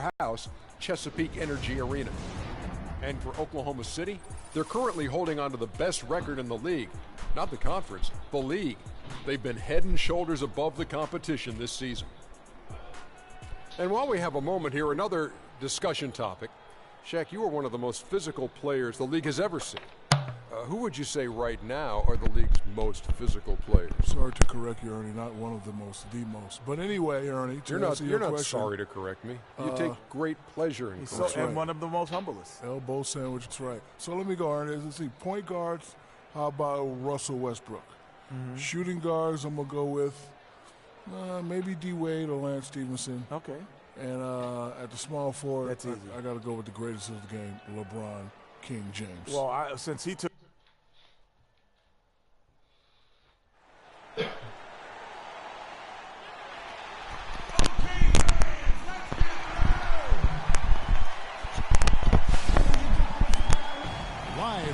house, Chesapeake Energy Arena. And for Oklahoma City, they're currently holding on to the best record in the league. Not the conference, the league. They've been head and shoulders above the competition this season. And while we have a moment here, another discussion topic. Shaq, you are one of the most physical players the league has ever seen. Who would you say right now are the league's most physical players? Sorry to correct you, Ernie. Not one of the most, the most. But anyway, Ernie, you're not sorry to correct me. You take great pleasure in correcting. And one of the most humblest. Elbow sandwich, that's right. So let me go, Ernie. Let's see. Point guards, how about Russell Westbrook? Shooting guards, I'm going to go with maybe D. Wade or Lance Stevenson. Okay. And at the small forward, that's easy. I got to go with the greatest of the game, LeBron King James. Well, since he took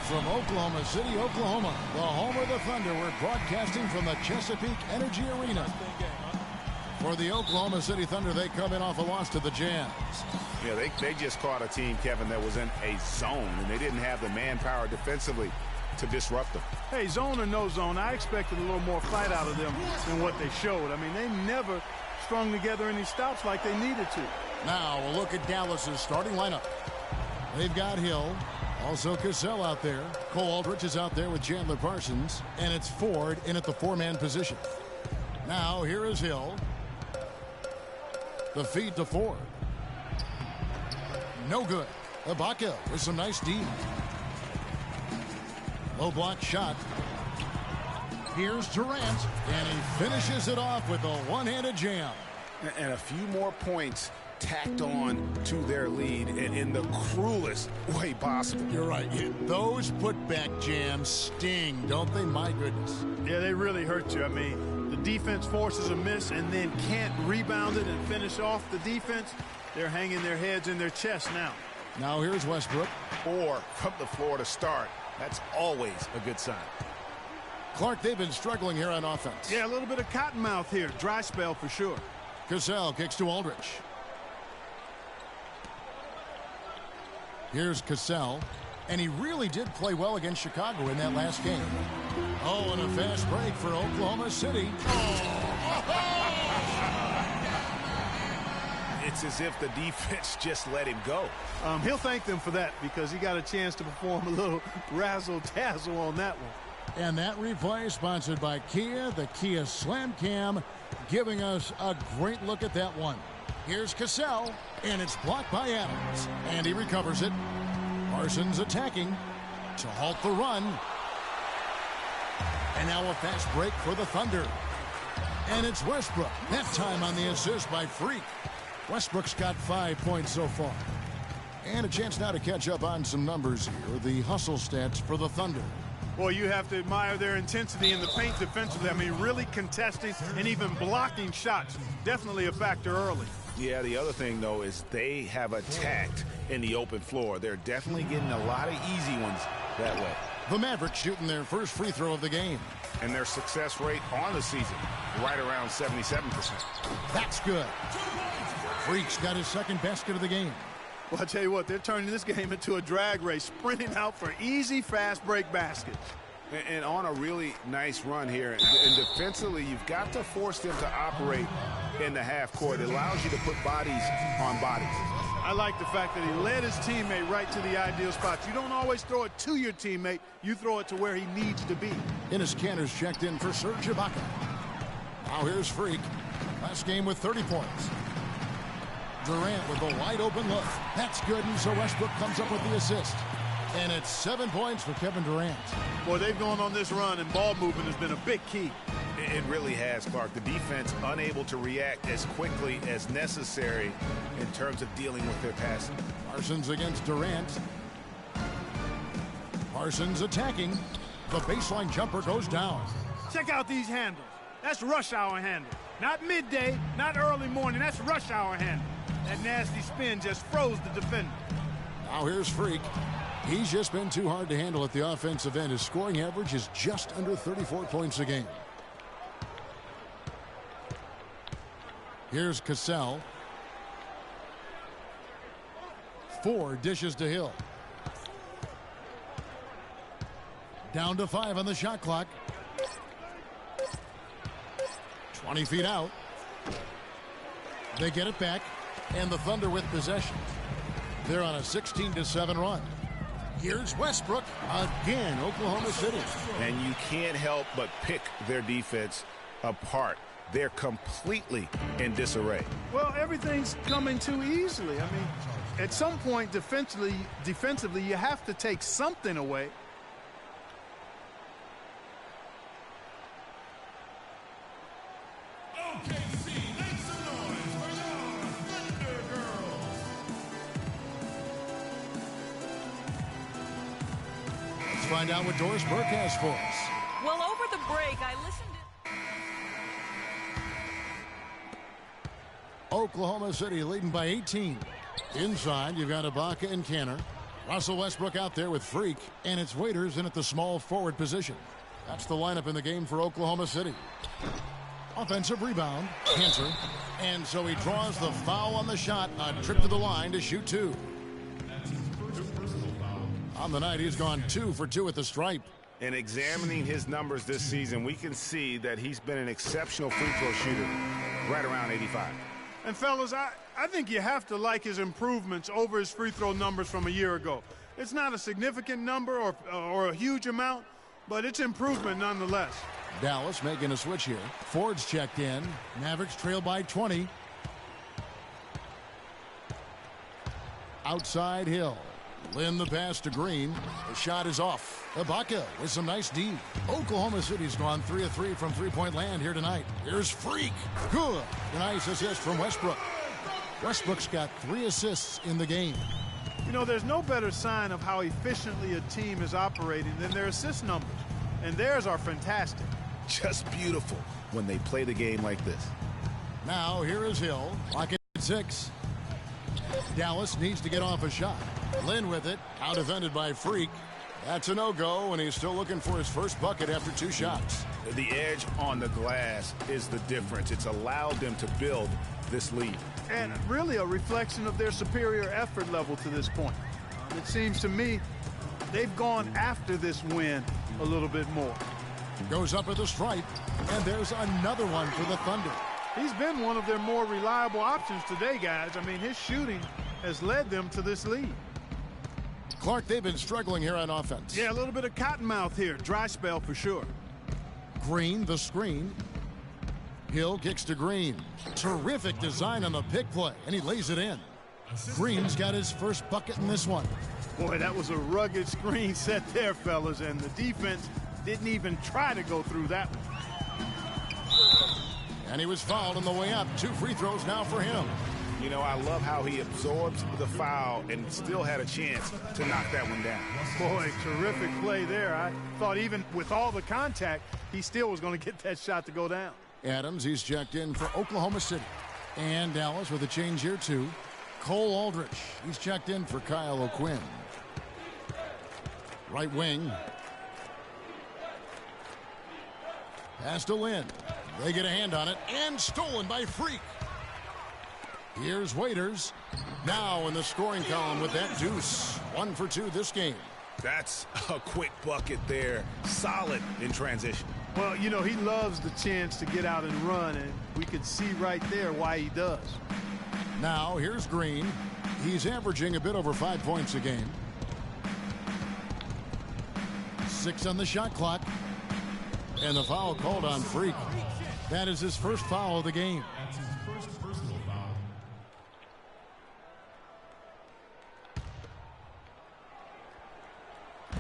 from Oklahoma City, Oklahoma, the home of the Thunder. We're broadcasting from the Chesapeake Energy Arena. For the Oklahoma City Thunder, they come in off a loss to the Jazz. Yeah, they just caught a team, Kevin, that was in a zone, and they didn't have the manpower defensively to disrupt them. Hey, zone or no zone, I expected a little more fight out of them than what they showed. I mean, they never strung together any stops like they needed to. Now, we'll look at Dallas's starting lineup. They've got Hill. Also Cassell out there. Cole Aldrich is out there with Chandler Parsons. And it's Ford in at the four-man position. Now here is Hill. The feed to Ford. No good. Ibaka with some nice D. Low block shot. Here's Durant. And he finishes it off with a one-handed jam. And a few more points tacked on to their lead and in the cruelest way possible. You're right. Those putback jams sting, don't they? My goodness. Yeah, they really hurt you. I mean, the defense forces a miss and then can't rebound it and finish off the defense. They're hanging their heads in their chest now. Now here's Westbrook. 4 from the floor to start. That's always a good sign. Clark, they've been struggling here on offense. Yeah, a little bit of cottonmouth here. Dry spell for sure. Cassell kicks to Aldrich. Here's Cassell, and he really did play well against Chicago in that last game. Oh, and a fast break for Oklahoma City. It's as if the defense just let him go. He'll thank them for that because he got a chance to perform a little razzle-dazzle on that one. And that replay sponsored by Kia, the Kia Slam Cam, giving us a great look at that one. Here's Cassell, and it's blocked by Adams, and he recovers it. Parsons attacking to halt the run. And now a fast break for the Thunder. And it's Westbrook, that time on the assist by Freak. Westbrook's got 5 points so far. And a chance now to catch up on some numbers here. The hustle stats for the Thunder. Well, you have to admire their intensity in the paint defensively. I mean, really contesting and even blocking shots. Definitely a factor early. Yeah, the other thing, though, is they have attacked in the open floor. They're definitely getting a lot of easy ones that way. The Mavericks shooting their first free throw of the game. And their success rate on the season, right around 77%. That's good. Freak's got his second basket of the game. Well, I tell you what, they're turning this game into a drag race, sprinting out for easy, fast break baskets. And on a really nice run here. And defensively, you've got to force them to operate in the half court. It allows you to put bodies on bodies. I like the fact that he led his teammate right to the ideal spot. You don't always throw it to your teammate. You throw it to where he needs to be. Enes Kanter's checked in for Serge Ibaka. Now here's Freak. Last game with 30 points. Durant with a wide open look. That's good, and so Westbrook comes up with the assist. And it's 7 points for Kevin Durant. Boy, they've gone on this run, and ball movement has been a big key. It really has, Clark. The defense unable to react as quickly as necessary in terms of dealing with their passing. Parsons against Durant. Parsons attacking. The baseline jumper goes down. Check out these handles. That's rush hour handle. Not midday, not early morning. That's rush hour handle. That nasty spin just froze the defender. Now here's Freak. He's just been too hard to handle at the offensive end. His scoring average is just under 34 points a game. Here's Cassell. 4 dishes to Hill. Down to 5 on the shot clock. 20 feet out. They get it back, and the Thunder with possession. They're on a 16-7 run. Here's Westbrook again, Oklahoma City. And you can't help but pick their defense apart. They're completely in disarray. Well, everything's coming too easily. I mean, at some point defensively, you have to take something away. Find out what Doris Burke has for us. Well, over the break, I listened to... Oklahoma City leading by 18. Inside, you've got Ibaka and Canner. Russell Westbrook out there with Freak, and it's Waiters in at the small forward position. That's the lineup in the game for Oklahoma City. Offensive rebound, Cantor. And so he draws the foul on the shot, a trip to the line to shoot 2. On the night, he's gone 2 for 2 at the stripe. And examining his numbers this season, we can see that he's been an exceptional free throw shooter, right around 85. And fellas, I think you have to like his improvements over his free throw numbers from a year ago. It's not a significant number or a huge amount, but it's improvement nonetheless. Dallas making a switch here. Ford's checked in. Mavericks trail by 20. Outside Hill. Lynn the pass to Green. The shot is off. Ibaka with some nice D. Oklahoma City's gone 3 of 3 from three-point land here tonight. Here's Freak. Good. A nice assist from Westbrook. Westbrook's got 3 assists in the game. You know, there's no better sign of how efficiently a team is operating than their assist numbers. And theirs are fantastic. Just beautiful when they play the game like this. Now here is Hill. Clock at 6. Dallas needs to get off a shot. Lynn with it. Out defended by Freak. That's a no-go, and he's still looking for his first bucket after 2 shots. The edge on the glass is the difference. It's allowed them to build this lead. And really a reflection of their superior effort level to this point. It seems to me they've gone after this win a little bit more. Goes up at the stripe, and there's another one for the Thunder. He's been one of their more reliable options today, guys. I mean, his shooting has led them to this lead. Clark, they've been struggling here on offense. Yeah, a little bit of cottonmouth here. Dry spell for sure. Green, the screen. Hill kicks to Green. Terrific design on the pick play, and he lays it in. Green's got his first bucket in this one. Boy, that was a rugged screen set there, fellas, and the defense didn't even try to go through that one. And he was fouled on the way up. 2 free throws now for him. You know, I love how he absorbs the foul and still had a chance to knock that one down. Boy, terrific play there. I thought even with all the contact, he still was going to get that shot to go down. Adams, he's checked in for Oklahoma City. And Dallas with a change here, too. Cole Aldrich, he's checked in for Kyle O'Quinn. Right wing. Pass to Lynn. They get a hand on it, and stolen by Freak. Here's Waiters. Now in the scoring column with that deuce. 1 for 2 this game. That's a quick bucket there. Solid in transition. Well, you know, he loves the chance to get out and run, and we could see right there why he does. Now here's Green. He's averaging a bit over 5 points a game. 6 on the shot clock. And the foul called on Freak. That is his first foul of the game.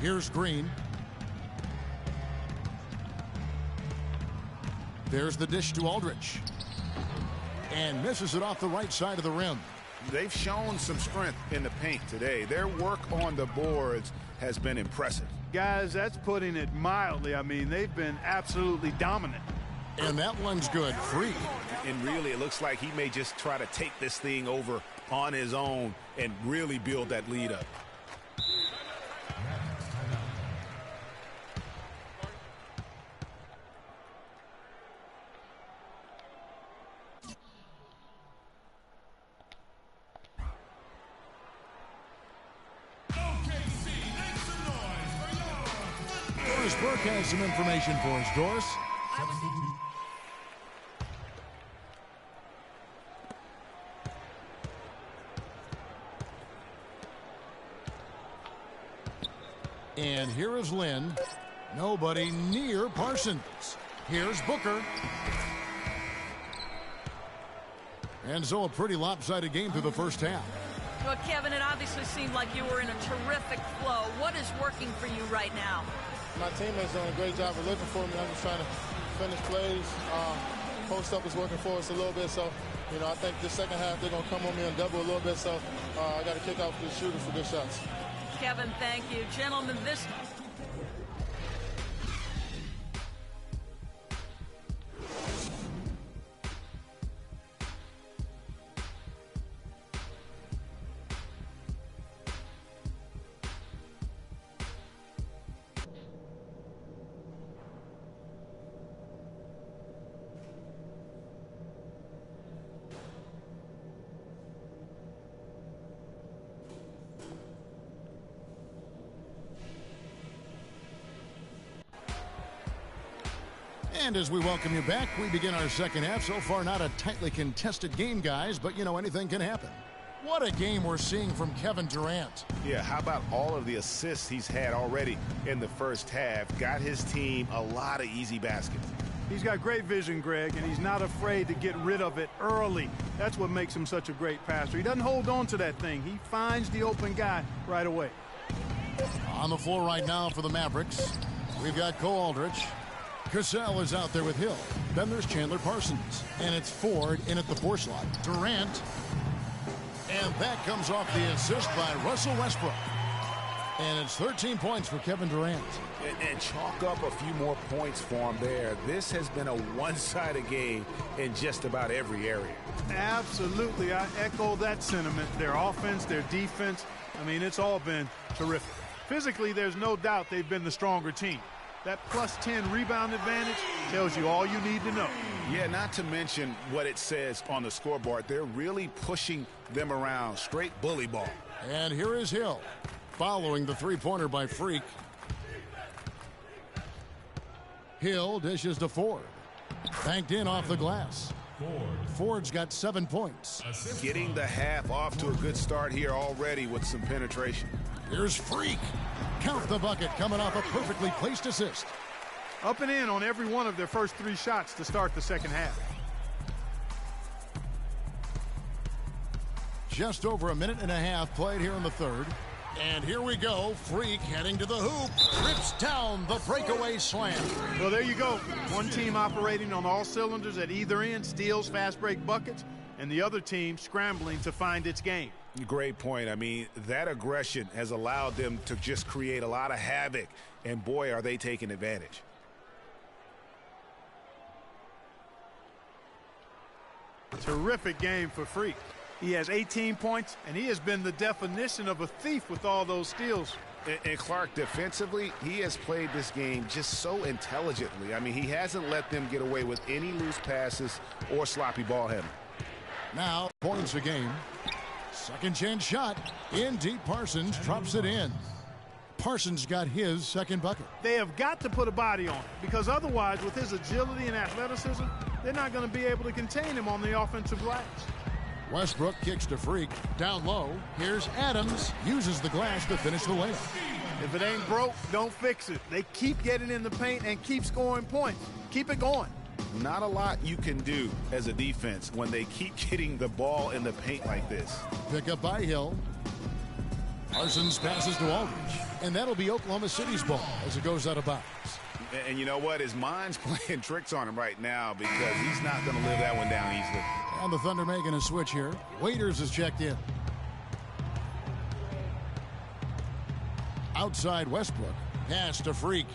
Here's Green. There's the dish to Aldrich. And misses it off the right side of the rim. They've shown some strength in the paint today. Their work on the boards has been impressive. Guys, that's putting it mildly. I mean, they've been absolutely dominant. And that one's good. Free. And really, it looks like he may just try to take this thing over on his own and really build that lead up. Doris Burke has some information for us. Doris? And here is Lynn. Nobody near Parsons. Here's Booker. And so a pretty lopsided game through the first half. Well, Kevin, it obviously seemed like you were in a terrific flow. What is working for you right now? My teammates doing a great job of looking for me. I'm just trying to finish plays. Post up is working for us a little bit. So, I think the second half they're going to come on me and double a little bit. So I got to kick out the shooters for good shots. Kevin, thank you. Gentlemen, this... And as we welcome you back, we begin our second half. So far, not a tightly contested game, guys, but, anything can happen. What a game we're seeing from Kevin Durant. Yeah, how about all of the assists he's had already in the first half? Got his team a lot of easy baskets. He's got great vision, Greg, and he's not afraid to get rid of it early. That's what makes him such a great passer. He doesn't hold on to that thing. He finds the open guy right away. On the floor right now for the Mavericks, we've got Cole Aldrich. Cassell is out there with Hill. Then there's Chandler Parsons. And it's Ford in at the 4 slot. Durant. And that comes off the assist by Russell Westbrook. And it's 13 points for Kevin Durant. And chalk up a few more points for him there. This has been a one-sided game in just about every area. Absolutely. I echo that sentiment. Their offense, their defense, it's all been terrific. Physically, there's no doubt they've been the stronger team. That plus 10 rebound advantage tells you all you need to know. Yeah, not to mention what it says on the scoreboard. They're really pushing them around. Straight bully ball. And here is Hill following the three-pointer by Freak. Hill dishes to Ford. Banked in off the glass. Ford's got 7 points. Getting the half off to a good start here already with some penetration. Here's Freak. Count the bucket coming off a perfectly placed assist. Up and in on every one of their first 3 shots to start the second half. Just over a minute and a half played here in the third. And here we go. Freak heading to the hoop. Rips down the breakaway slam. Well, there you go. One team operating on all cylinders at either end, steals, fast break buckets, and the other team scrambling to find its game. Great point. That aggression has allowed them to just create a lot of havoc, and boy, are they taking advantage. Terrific game for Freak. He has 18 points, and he has been the definition of a thief with all those steals. And Clark, defensively, he has played this game just so intelligently. He hasn't let them get away with any loose passes or sloppy ball handling. Now, points a game. Second chance shot. In deep, Parsons drops it in. Parsons got his second bucket. They have got to put a body on it, because otherwise, with his agility and athleticism, they're not going to be able to contain him on the offensive glass. Westbrook kicks to Freak. Down low. Here's Adams. Uses the glass to finish the layup. If it ain't broke, don't fix it. They keep getting in the paint and keep scoring points. Keep it going. Not a lot you can do as a defense when they keep getting the ball in the paint like this. Pick up by Hill. Parsons passes to Aldridge. And that'll be Oklahoma City's ball as it goes out of bounds. And you know what? His mind's playing tricks on him right now because he's not going to live that one down easily. And the Thunder making a switch here. Waiters is checked in. Outside Westbrook. Pass to Freak.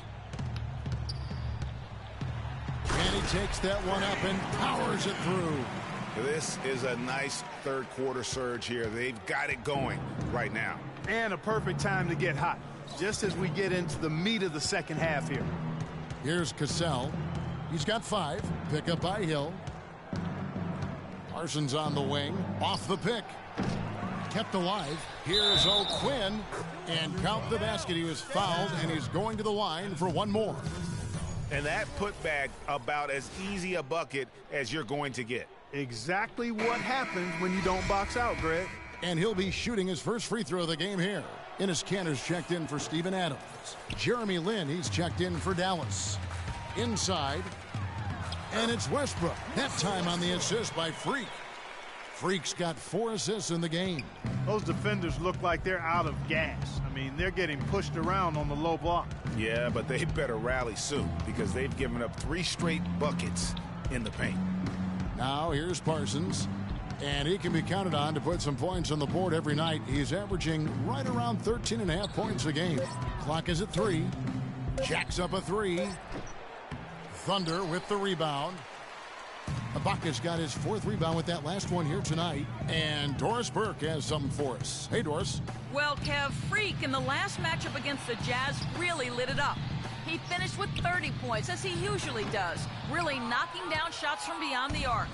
And he takes that one up and powers it through. This is a nice third quarter surge here. They've got it going right now. And a perfect time to get hot, just as we get into the meat of the second half here. Here's Cassell. He's got 5. Pick up by Hill. Parsons on the wing. Off the pick. kept alive. Here's O'Quinn, and count the basket. He was fouled, and he's going to the line for one more. And that putback about as easy a bucket as you're going to get. Exactly what happens when you don't box out, Greg. And he'll be shooting his first free throw of the game here. Enes Kanter's checked in for Steven Adams. Jeremy Lin, he's checked in for Dallas. Inside, and it's Westbrook. That time on the assist by Freak. Freak's got 4 assists in the game. Those defenders look like they're out of gas. I mean, they're getting pushed around on the low block. Yeah, but they better rally soon because they've given up 3 straight buckets in the paint. Now here's Parsons, and he can be counted on to put some points on the board every night. He's averaging right around 13.5 points a game. Clock is at 3. Jacks up a 3. Thunder with the rebound. Ibaka's got his 4th rebound with that last one here tonight. And Doris Burke has something for us. Hey, Doris. Well, Kev, Freak in the last matchup against the Jazz really lit it up. He finished with 30 points, as he usually does, really knocking down shots from beyond the arc.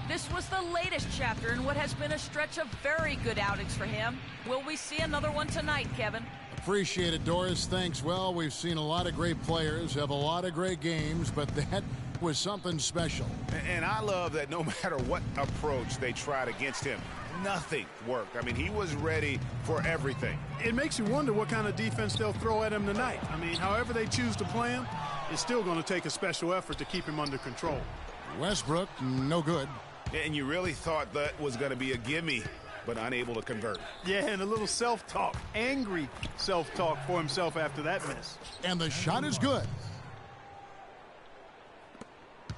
This was the latest chapter in what has been a stretch of very good outings for him. Will we see another one tonight, Kevin? Appreciate it, Doris. Thanks. Well, we've seen a lot of great players have a lot of great games, but that was something special. And I love that no matter what approach they tried against him, nothing worked. I mean, he was ready for everything. It makes you wonder what kind of defense they'll throw at him tonight. I mean, however they choose to play him, it's still going to take a special effort to keep him under control. Westbrook, no good. And you really thought that was going to be a gimme, but unable to convert. Yeah, and a little self-talk, angry self-talk for himself after that miss. And the shot is good.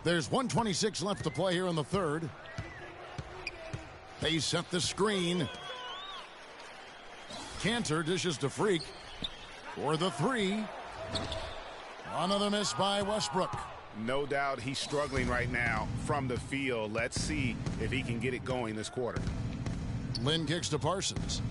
There's 1:26 left to play here in the third. They set the screen. Kanter dishes to Freak for the 3. Another miss by Westbrook. No doubt he's struggling right now from the field. Let's see if he can get it going this quarter. Lynn kicks to Parsons.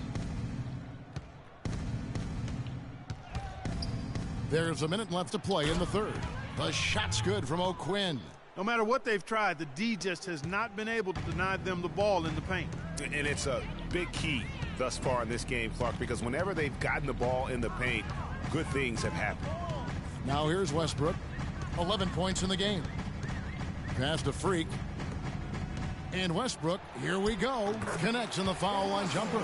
There's a minute left to play in the third. The shot's good from O'Quinn. No matter what they've tried, the D just has not been able to deny them the ball in the paint. And it's a big key thus far in this game, Clark, because whenever they've gotten the ball in the paint, good things have happened. Now here's Westbrook. 11 points in the game. Pass to Freak. And Westbrook, here we go, connects in the foul line jumper.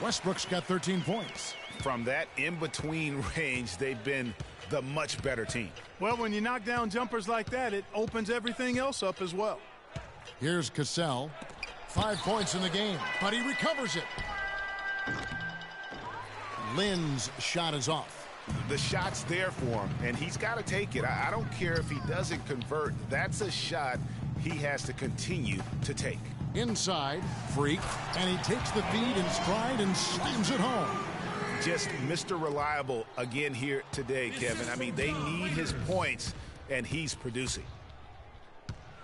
Westbrook's got 13 points. From that in-between range, they've been the much better team. Well, when you knock down jumpers like that, it opens everything else up as well. Here's Cassell. 5 points in the game, but he recovers it. Lynn's shot is off. The shot's there for him, and he's got to take it. I don't care if he doesn't convert. That's a shot he has to continue to take. Inside, Freak, and he takes the feed in stride and slams it home. Just Mr. Reliable again here today, Kevin. I mean, they need his points, and he's producing.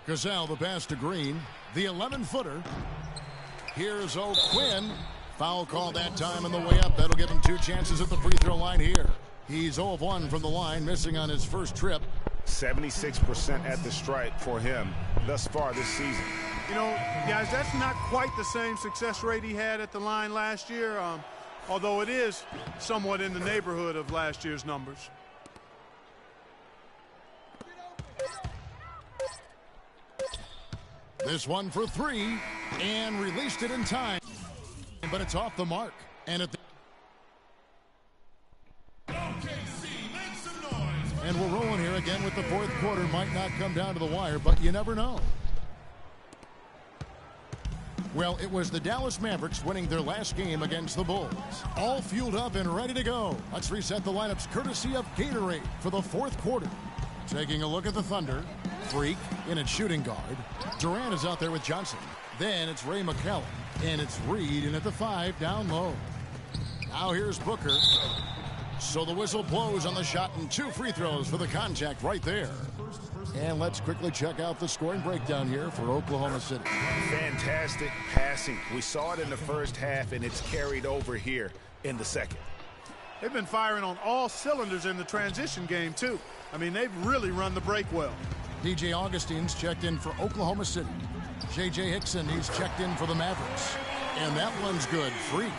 Cassell, the pass to Green. The 11-footer. Here's O'Quinn. Foul call that time on the way up. That'll give him 2 chances at the free throw line here. He's 0 of 1 from the line, missing on his first trip. 76% at the stripe for him thus far this season. You know, guys, that's not quite the same success rate he had at the line last year, although it is somewhat in the neighborhood of last year's numbers. This one for 3, and released it in time. But it's off the mark. And at the and we're rolling here again with the fourth quarter. Might not come down to the wire, but you never know. Well, it was the Dallas Mavericks winning their last game against the Bulls. All fueled up and ready to go. Let's reset the lineups courtesy of Gatorade for the fourth quarter. Taking a look at the Thunder. Freak in at shooting guard. Durant is out there with Johnson. Then it's Ray McCallum. And it's Reed in at the 5 down low. Now here's Booker. So the whistle blows on the shot and 2 free throws for the contact right there. And let's quickly check out the scoring breakdown here for Oklahoma City. Fantastic passing. We saw it in the first half, and it's carried over here in the second. They've been firing on all cylinders in the transition game, too. I mean, they've really run the break well. DJ Augustine's checked in for Oklahoma City. J.J. Hickson, he's checked in for the Mavericks. And that one's good. Freak.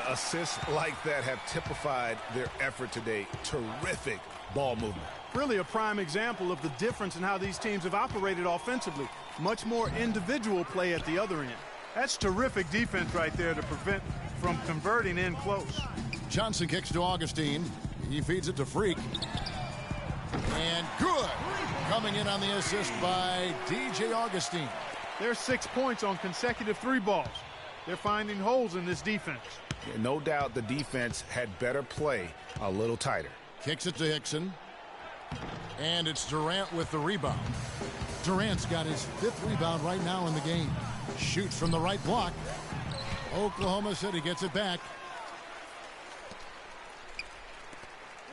Assists like that have typified their effort today. Terrific ball movement. Really a prime example of the difference in how these teams have operated offensively. Much more individual play at the other end. That's terrific defense right there to prevent from converting in close. Johnson kicks to Augustine. He feeds it to Freak. And good. Coming in on the assist by DJ Augustine. There's 6 points on consecutive 3 balls. They're finding holes in this defense. Yeah, no doubt the defense had better play a little tighter. Kicks it to Hickson. And it's Durant with the rebound. Durant's got his 5th rebound right now in the game. Shoots from the right block. Oklahoma City gets it back.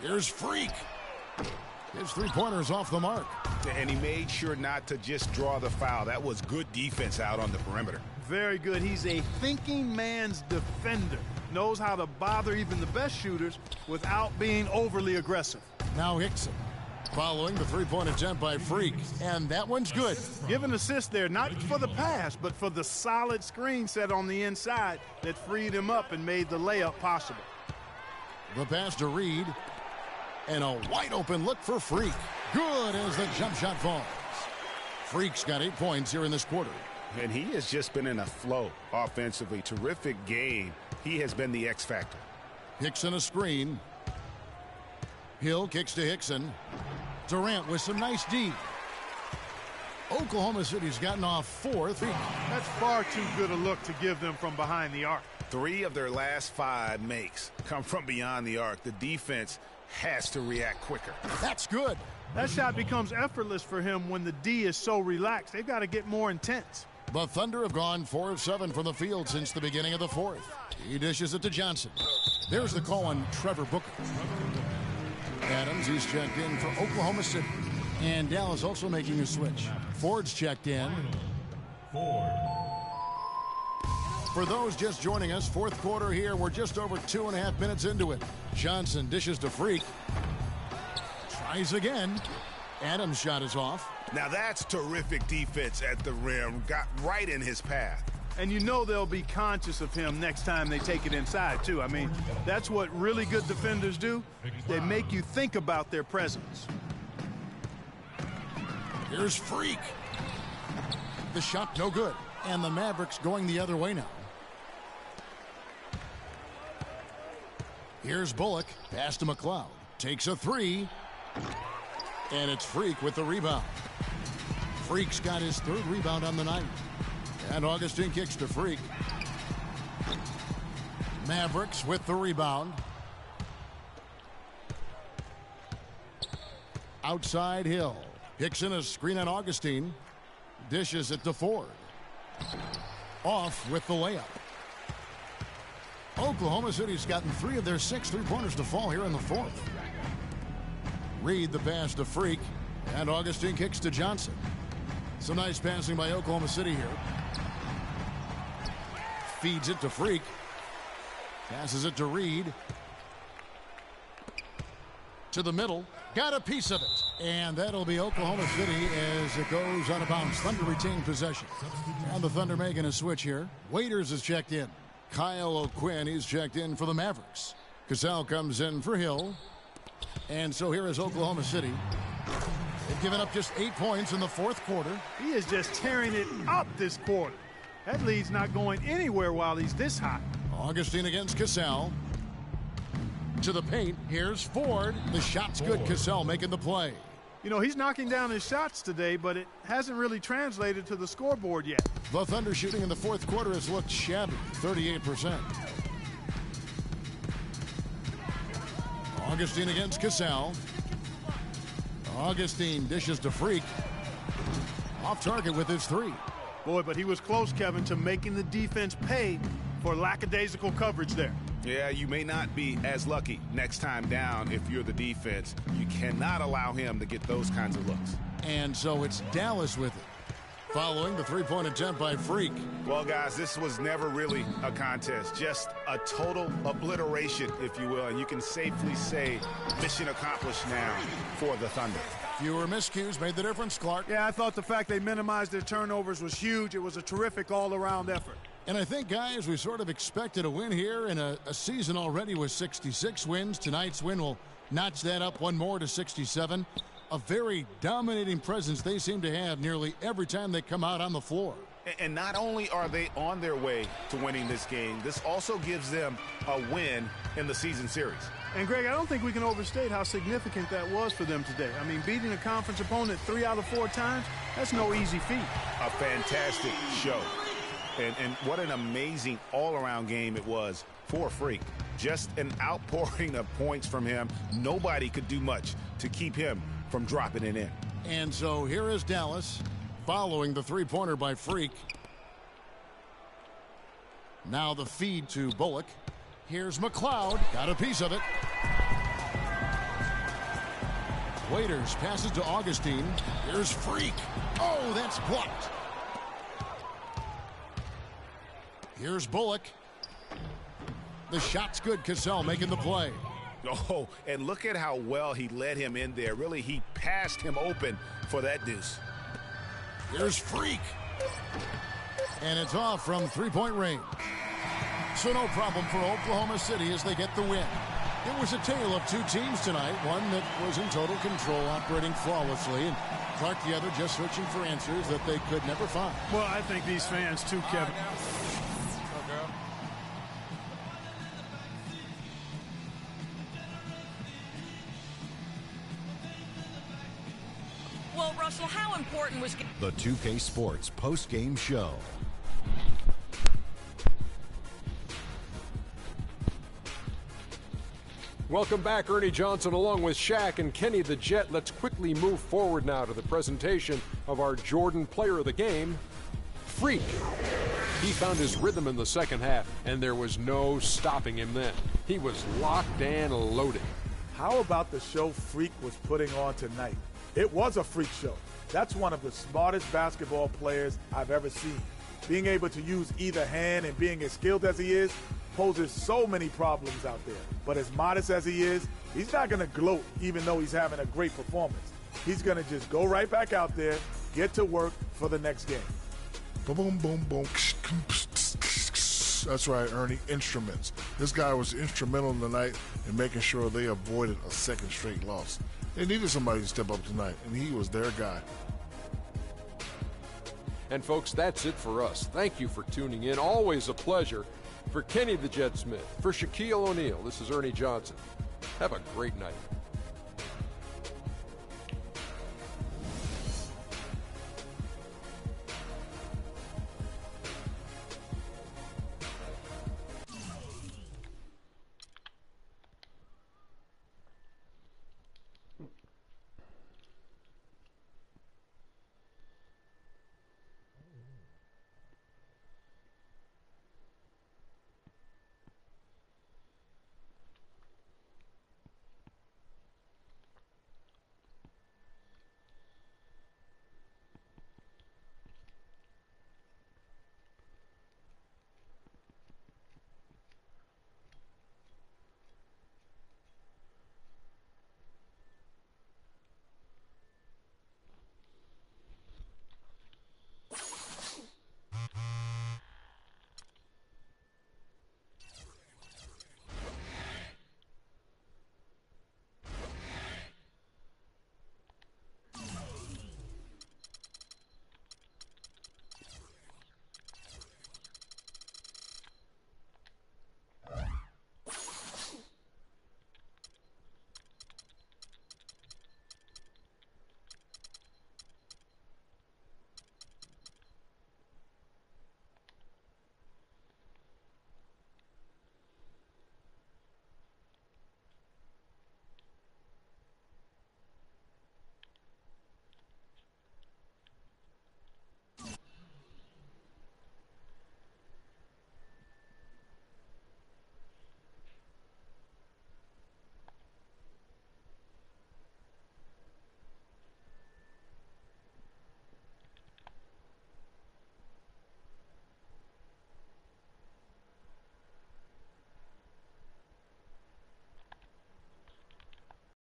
Here's Freak. His 3-pointer's off the mark. And he made sure not to just draw the foul. That was good defense out on the perimeter. Very good. He's a thinking man's defender. Knows how to bother even the best shooters without being overly aggressive. Now Hickson following the 3-point attempt by Freak. And that one's good. Give an assist there, not for the pass, but for the solid screen set on the inside that freed him up and made the layup possible. The pass to Reed. And a wide open look for Freak. Good as the jump shot falls. Freak's got 8 points here in this quarter. And he has just been in a flow offensively. Terrific game. He has been the X factor. Hickson a screen. Hill kicks to Hickson. Durant with some nice D. Oklahoma City's gotten off 4th. That's far too good a look to give them from behind the arc. 3 of their last 5 makes come from beyond the arc. The defense has to react quicker. That's good. That shot becomes effortless for him when the D is so relaxed. They've got to get more intense. The Thunder have gone 4 of 7 from the field since the beginning of the 4th. He dishes it to Johnson. There's the call on Trevor Booker. Adams, he's checked in for Oklahoma City. And Dallas also making a switch. Ford's checked in. For those just joining us, 4th quarter here. We're just over 2.5 minutes into it. Johnson dishes to Freak. Tries again. Adams' shot is off. Now that's terrific defense at the rim. Got right in his path. And you know they'll be conscious of him next time they take it inside, too. I mean, that's what really good defenders do. They make you think about their presence. Here's Freak. The shot no good. And the Mavericks going the other way now. Here's Bullock. Pass to McLeod. Takes a 3. And it's Freak with the rebound. Freak's got his 3rd rebound on the night. And Augustine kicks to Freak. Mavericks with the rebound. Outside Hill. Hickson a screen on Augustine. Dishes it to Ford. Off with the layup. Oklahoma City's gotten 3 of their 6 3-pointers to fall here in the 4th. Reed the pass to Freak. And Augustine kicks to Johnson. Some nice passing by Oklahoma City here. Feeds it to Freak. Passes it to Reed. To the middle. Got a piece of it. And that'll be Oklahoma City as it goes out of bounds. Thunder retain possession. And the Thunder making a switch here. Waiters is checked in. Kyle O'Quinn, he's checked in for the Mavericks. Cassell comes in for Hill. And so here is Oklahoma City. They've given up just 8 points in the 4th quarter. He is just tearing it up this quarter. That lead's not going anywhere while he's this hot. Augustine against Cassell. To the paint. Here's Ford. The shot's good. Cassell making the play. You know, he's knocking down his shots today, but it hasn't really translated to the scoreboard yet. The Thunder shooting in the 4th quarter has looked shabby. 38%. Augustine against Cassell. Augustine dishes to Freak. Off target with his 3. Boy, but he was close, Kevin, to making the defense pay for lackadaisical coverage there. Yeah, you may not be as lucky next time down if you're the defense. You cannot allow him to get those kinds of looks. And so it's Dallas with it. Following the 3-point attempt by Freak. Well, guys, this was never really a contest. Just a total obliteration, if you will. And you can safely say mission accomplished now for the Thunder. Fewer miscues made the difference, Clark. Yeah, I thought the fact they minimized their turnovers was huge. It was a terrific all-around effort. And I think, guys, we sort of expected a win here in a season already with 66 wins. Tonight's win will notch that up one more to 67. A very dominating presence they seem to have nearly every time they come out on the floor. And not only are they on their way to winning this game, this also gives them a win in the season series. And, Greg, I don't think we can overstate how significant that was for them today. I mean, beating a conference opponent 3 out of 4 times, that's no easy feat. A fantastic show. And what an amazing all-around game it was for Freak. Just an outpouring of points from him. Nobody could do much to keep him from dropping it in. And so here is Dallas following the three-pointer by Freak. Now the feed to Bullock. Here's McLeod. Got a piece of it. Waiters passes to Augustine. Here's Freak. Oh, that's blocked. Here's Bullock. The shot's good. Cassell making the play. Oh, and look at how well he led him in there. Really, he passed him open for that deuce. Here's Freak. And it's off from three-point range. So no problem for Oklahoma City as they get the win. It was a tale of two teams tonight, one that was in total control, operating flawlessly, and Clark the other just searching for answers that they could never find. Well, I think these fans too, Kevin. Well, Russell, how important was... The 2K Sports post-game show. Welcome back, Ernie Johnson, along with Shaq and Kenny the Jet. Let's quickly move forward now to the presentation of our Jordan Player of the Game, Freak. He found his rhythm in the second half, and there was no stopping him then. He was locked and loaded. How about the show Freak was putting on tonight? It was a freak show. That's one of the smartest basketball players I've ever seen. Being able to use either hand and being as skilled as he is poses so many problems out there. But as modest as he is, he's not going to gloat even though he's having a great performance. He's going to just go right back out there, get to work for the next game. Boom, boom, boom, boom. That's right, Ernie. Instruments. This guy was instrumental tonight in making sure they avoided a second straight loss. They needed somebody to step up tonight, and he was their guy. And, folks, that's it for us. Thank you for tuning in. Always a pleasure. For Kenny the Jet Smith, for Shaquille O'Neal, this is Ernie Johnson. Have a great night.